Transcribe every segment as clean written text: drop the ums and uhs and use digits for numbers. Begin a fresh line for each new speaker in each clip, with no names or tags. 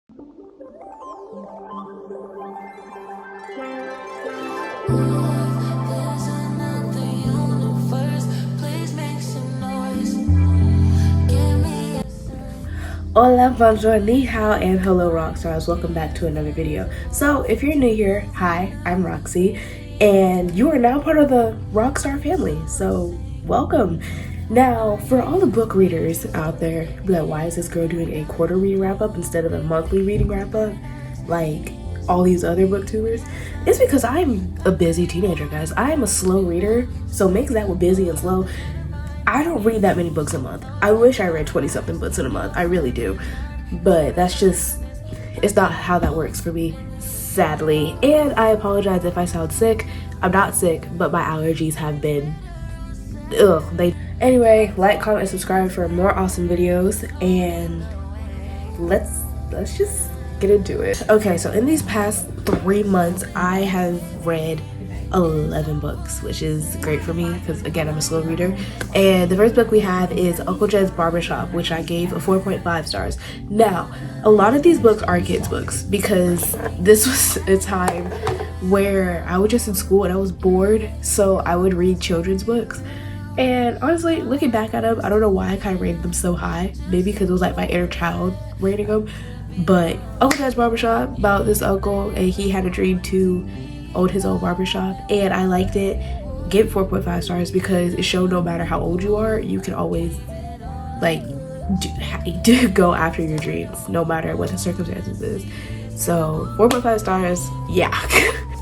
Hola, bonjour, ni hao, and hello rockstars. Welcome back to another video. So if you're new here, hi, I'm Roxy, and you are now part of the Rockstar family, so welcome. Now, for all the book readers out there, be like, why is this girl doing a quarter reading wrap-up instead of a monthly reading wrap-up like all these other booktubers? It's because I'm a busy teenager, guys. I am a slow reader, so mix that with busy and slow. I don't read that many books a month. I wish I read 20 something books in a month. I really do. But that's just, it's not how that works for me, sadly. And I apologize if I sound sick. I'm not sick, but my allergies have been, Anyway, like, comment, and subscribe for more awesome videos. And let's just get into it. Okay, so in these past 3 months, I have read 11 books, which is great for me because again, I'm a slow reader. And the first book we have is Uncle Jed's Barbershop, which I gave a 4.5 stars. Now, a lot of these books are kids books because this was a time where I was just in school and I was bored, so I would read children's books. And honestly, looking back at them, I don't know why I kind of rated them so high. Maybe because it was like my inner child rating them. But Uncle Jed's Barbershop, about this uncle, and he had a dream to own his own barbershop, and I liked it. Give 4.5 stars because it showed no matter how old you are, you can always like go after your dreams no matter what the circumstances is. So 4.5 stars, yeah.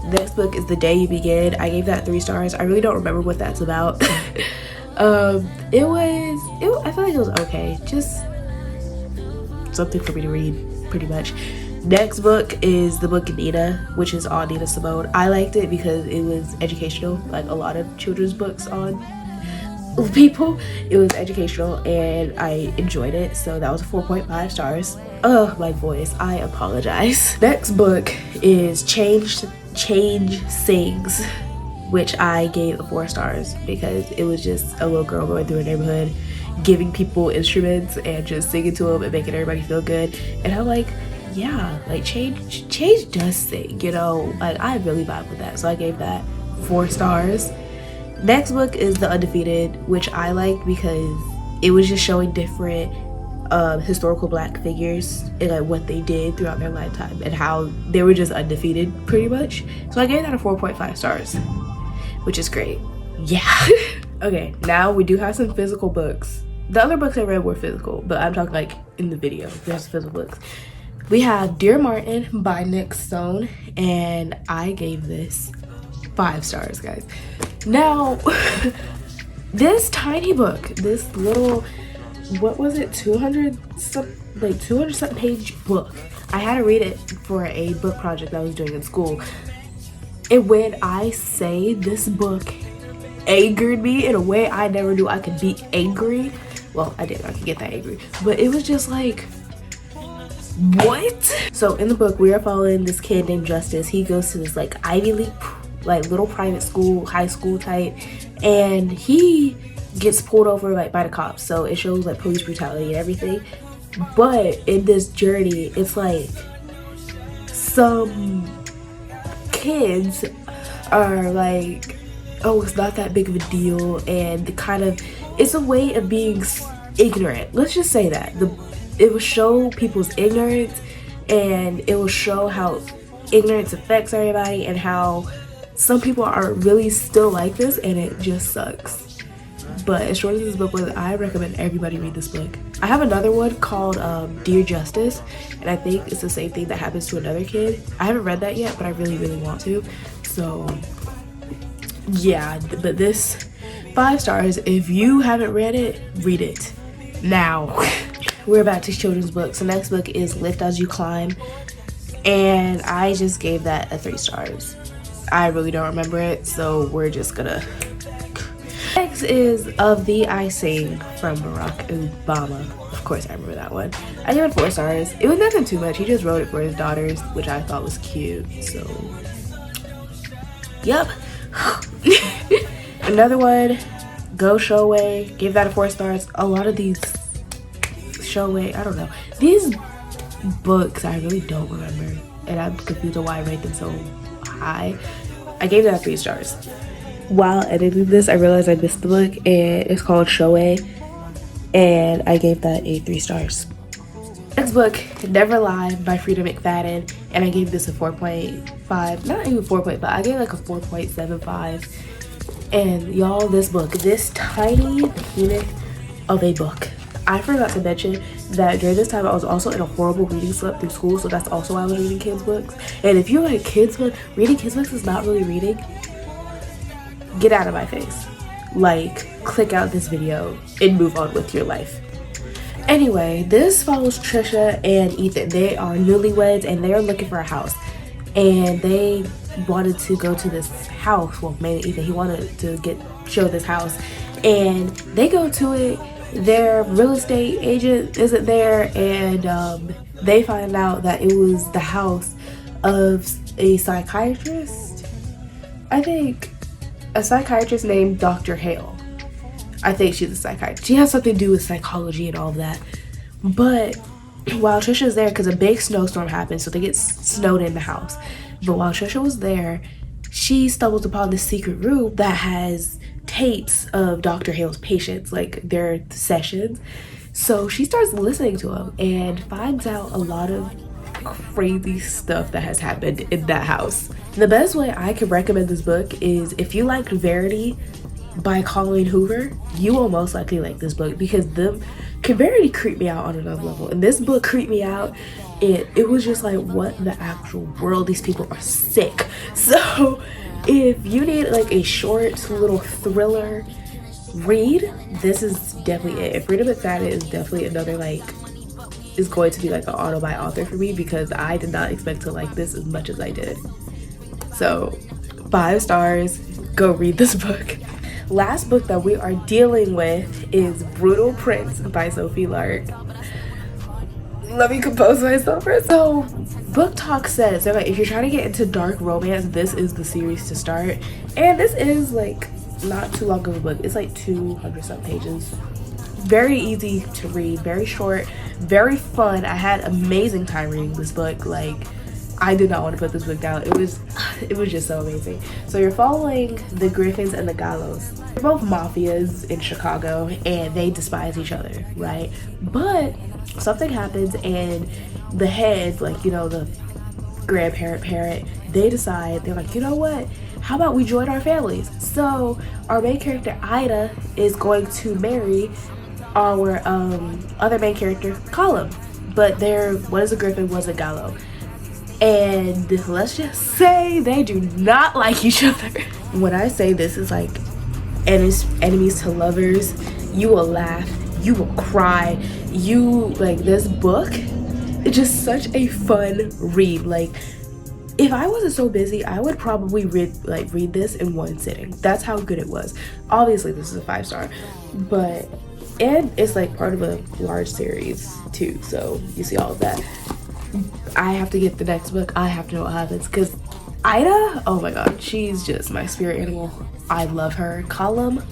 Next book is The Day You Begin. I gave that 3 stars. I really don't remember what that's about. I feel like it was okay, just something for me to read pretty much. Next book is the book Nina, which is on Nina Simone. I liked it because it was educational, like a lot of children's books on people. It was educational and I enjoyed it, so that was a 4.5 stars. Ugh, my voice, I apologize. Next book is Change Sings, which I gave a 4 stars because it was just a little girl going through a neighborhood, giving people instruments and just singing to them and making everybody feel good. And I'm like, yeah, like change does sing, you know, like I really vibe with that, so I gave that 4 stars. Next book is The Undefeated, which I liked because it was just showing different historical black figures and like what they did throughout their lifetime and how they were just undefeated pretty much. So I gave that a 4.5 stars, which is great. Yeah. Okay, now we do have some physical books. The other books I read were physical, but I'm talking like in the video, there's physical books. We have Dear Martin by Nick Stone, and I gave this 5 stars, guys. Now, this tiny book, this little, what was it, 200 something page book, I had to read it for a book project I was doing in school. And when I say this book angered me in a way I never knew I could be angry, well, I could get that angry, but it was just like, what? So in the book, we are following this kid named Justice. He goes to this like Ivy League, like little private school, high school type, and he gets pulled over like by the cops. So it shows like police brutality and everything. But in this journey, it's like some kids are like, oh, it's not that big of a deal, and it's a way of being ignorant. Let's just say that it will show people's ignorance, and it will show how ignorance affects everybody and how some people are really still like this, and it just sucks. But as short as this book was, I recommend everybody read this book. I have another one called Dear Justice, and I think it's the same thing that happens to another kid. I haven't read that yet, but I really want to. So yeah, but this 5 stars. If you haven't read it, read it now. We're back to children's books. The next book is Lift As You Climb, and I just gave that a 3 stars. I really don't remember it, so we're just gonna. Next is Of Thee I Sing from Barack Obama. Of course I remember that one. I gave it 4 stars. It was nothing too much. He just wrote it for his daughters, which I thought was cute, so yep. Another one, Go Showway, gave that a 4 stars. A lot of these Showway, I don't know, these books, I really don't remember, and I'm confused on why I rate them so high. I gave that 3 stars. While editing this, I realized I missed the book, and it's called Shoei, and I gave that a 3 stars. Next book, Never Lie by Frida McFadden, and I gave this a 4.5, not even 4.5, I gave like a 4.75. And y'all, this book, this tiny unit of a book. I forgot to mention that during this time I was also in a horrible reading slump through school, so that's also why I was reading kids books. And if you're like kids book, reading kids books is not really reading, get out of my face. Like, click out this video and move on with your life. Anyway, this follows Trisha and Ethan. They are newlyweds and they are looking for a house, and they wanted to go to this house. Well, mainly Ethan, he wanted to show this house, and they go to it. Their real estate agent isn't there, and they find out that it was the house of a psychiatrist. I think a psychiatrist named Dr. Hale. I think she's a psychiatrist. She has something to do with psychology and all of that. But while Trisha's there, because a big snowstorm happened, so they get snowed in the house. But while Trisha was there, she stumbles upon this secret room that has tapes of Dr. Hale's patients, like their sessions. So she starts listening to them and finds out a lot of crazy stuff that has happened in that house. The best way I could recommend this book is if you liked Verity by Colleen Hoover, you will most likely like this book, because Verity creeped me out on another level, and this book creeped me out. It was just like, what the actual world, these people are sick. So if you need like a short little thriller read, this is definitely it. And Frida McFadden is definitely another is going to be like an auto by author for me, because I did not expect to like this as much as I did. So 5 stars, go read this book. Last book that we are dealing with is Brutal Prince by Sophie Lark. Let me compose myself first. So Booktok says that if you're trying to get into dark romance, this is the series to start. And this is like not too long of a book. It's like 200 some pages. Very easy to read, very short, very fun. I had amazing time reading this book. Like, I did not want to put this book down. It was just so amazing. So you're following the Griffins and the Gallos. They're both mafias in Chicago, and they despise each other, right? But something happens, and the heads, like, you know, the parent, they decide, they're like, you know what? How about we join our families? So our main character, Ida, is going to marry our other main character, Colum. But one is a Griffin, one is a Gallo. And let's just say they do not like each other. When I say this is like enemies to lovers, you will laugh, you will cry, this book, it's just such a fun read. Like, if I wasn't so busy, I would probably read this in one sitting. That's how good it was. Obviously this is a 5-star, and it's like part of a large series too, so you see all of that. I have to get the next book. I have to know what happens, because Ida, oh my god, she's just my spirit animal. I love her. Colum,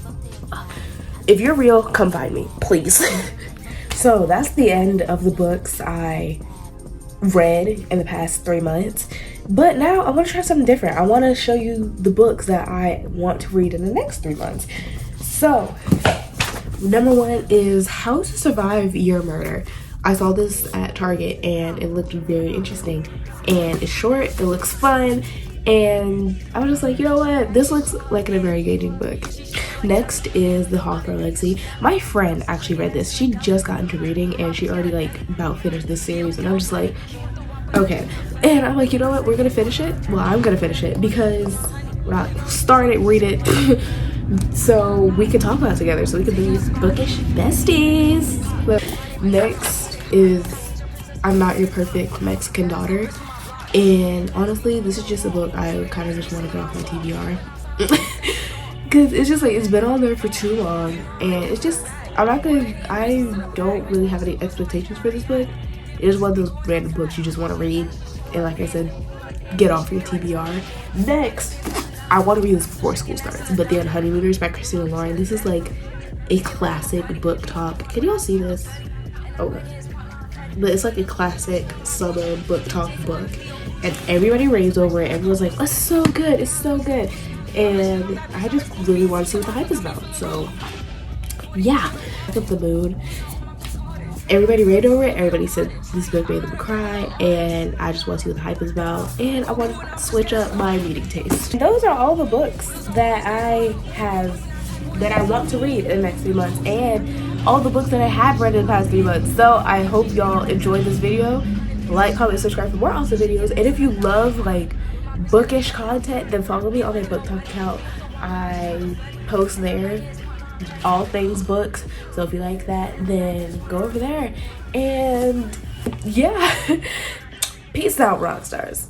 if you're real, come find me, please. So that's the end of the books I read in the past 3 months. But now I want to try something different. I want to show you the books that I want to read in the next 3 months. So number 1 is How to Survive Your Murder. I saw this at Target and it looked very interesting, and it's short, it looks fun, and I was just like, you know what, this looks like a very engaging book. Next is The Hawthorne Legacy. My friend actually read this. She just got into reading and she already about finished this series, and I'm just like, okay. And I'm like, you know what, we're gonna finish it. Well, I'm gonna finish it because start it, read it, so we can talk about it together, so we can be bookish besties. But next is I'm Not Your Perfect Mexican Daughter, and honestly this is just a book I kind of just want to get off my TBR, because it's just like it's been on there for too long, and it's just I don't really have any expectations for this book. It is one of those random books you just want to read and, like I said, get off your TBR. Next, I want to read this before school starts, but The Honeymooners by Christina Lauren. This is like a classic Booktok. Can you all see this? Oh, but it's like a classic summer book talk book, and everybody raves over it. Everyone's like, it's so good, it's so good. And I just really want to see what the hype is about. So yeah, Look Up the Moon, everybody raved over it. Everybody said this book made them cry, and I just want to see what the hype is about, and I want to switch up my reading taste. Those are all the books that I want to read in the next 3 months, and all the books that I have read in the past 3 months. So I hope y'all enjoyed this video. Like, comment, subscribe for more awesome videos, and if you love like bookish content, then follow me on my Booktok account. I post there all things books, so if you like that, then go over there. And yeah, peace out, rock stars.